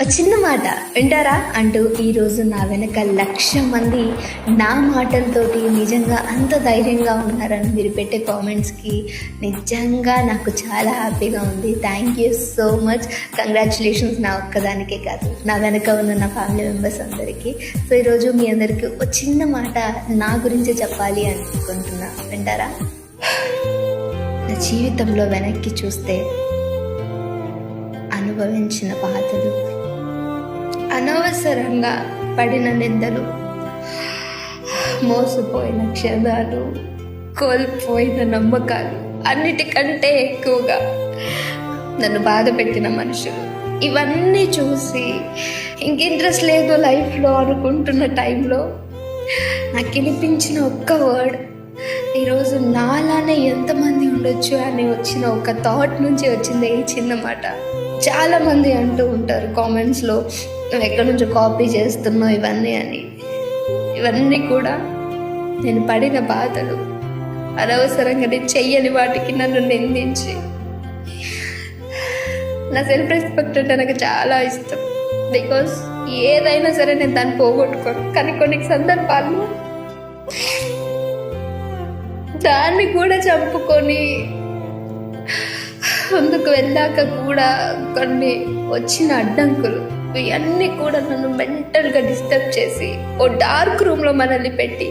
చిన్న మాట వింటారా అంటూ ఈరోజు నా వెనక 1,00,000 మంది నా మాటలతోటి నిజంగా అంత ధైర్యంగా ఉన్నారని మీరు పెట్టే కామెంట్స్కి నిజంగా నాకు చాలా హ్యాపీగా ఉంది. Thank you so much. Congratulations నా ఒక్కదానికే కాదు, నా వెనక ఉన్న నా ఫ్యామిలీ మెంబర్స్ అందరికీ. సో ఈరోజు మీ అందరికీ ఒక చిన్న మాట నా గురించి చెప్పాలి అనుకుంటున్నా. వింటారా? నా జీవితంలో వెనక్కి చూస్తే అనుభవించిన బాధలు, అనవసరంగా పడిన నిందలు, మోసపోయిన క్షణాలు, కోల్పోయిన నమ్మకాలు, అన్నిటికంటే ఎక్కువగా నన్ను బాధ పెట్టిన మనుషులు, ఇవన్నీ చూసి ఇంట్రెస్ట్ లేదు లైఫ్లో అనుకుంటున్న టైంలో నాకు వినిపించిన ఒక్క వర్డ్, ఈరోజు నాలానే ఎంతమంది ఉండొచ్చు అని వచ్చిన ఒక థాట్ నుంచి వచ్చింది ఈ చిన్న మాట. చాలామంది అంటూ ఉంటారు కామెంట్స్లో, నువ్వు ఎక్కడి నుంచో కాపీ చేస్తున్నావు ఇవన్నీ అని. ఇవన్నీ కూడా నేను పడిన బాధలు, అనవసరంగా నేను చెయ్యని వాటికి నన్ను నిందించి. నా సెల్ఫ్ రెస్పెక్ట్ అంటే నాకు చాలా ఇష్టం. బికాస్ ఏదైనా సరే నేను దాన్ని పోగొట్టుకోను, కానీ కొన్ని సందర్భాల్లో దాన్ని కూడా చంపుకొని ముందుకు వెళ్ళాక కూడా కొన్ని వచ్చిన అడ్డంకులు, ఇవన్నీ కూడా నన్ను మెంటల్గా డిస్టర్బ్ చేసి ఓ డార్క్ రూమ్లో మనల్ని పెట్టి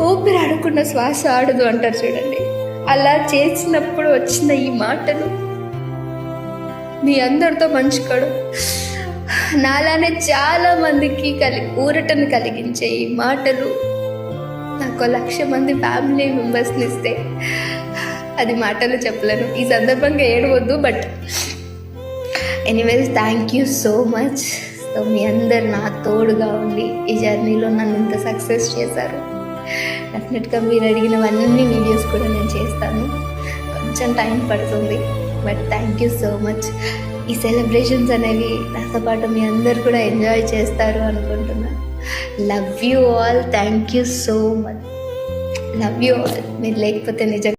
ఊపిరి ఆడకుండా శ్వాస ఆడదు అంటారు చూడండి, అలా చేసినప్పుడు వచ్చిన ఈ మాటలు మీ అందరితో పంచుకోవడం, నాలానే చాలా మందికి ఊరటను కలిగించే ఈ మాటలు నాకు 1,00,000 మంది ఫ్యామిలీ మెంబర్స్ని ఇస్తే అది మాటలు చెప్పలేను. ఈ సందర్భంగా ఏడవద్దు, but anyways thank you so much. So మీ అందరు నా తోడుగా ఉండి ఈ జర్నీలో నన్ను ఇంత సక్సెస్ చేశారు. డెఫినెట్గా మీరు అడిగినవన్నీ వీడియోస్ కూడా నేను చేస్తాను, కొంచెం టైం పడుతుంది, but thank you so much. ఈ సెలబ్రేషన్స్ అనేవి నాతో పాటు మీ అందరు కూడా ఎంజాయ్ చేస్తారు అనుకుంటున్నాను. Love you all, thank you so much. Love you all. మీరు లేకపోతే నిజంగా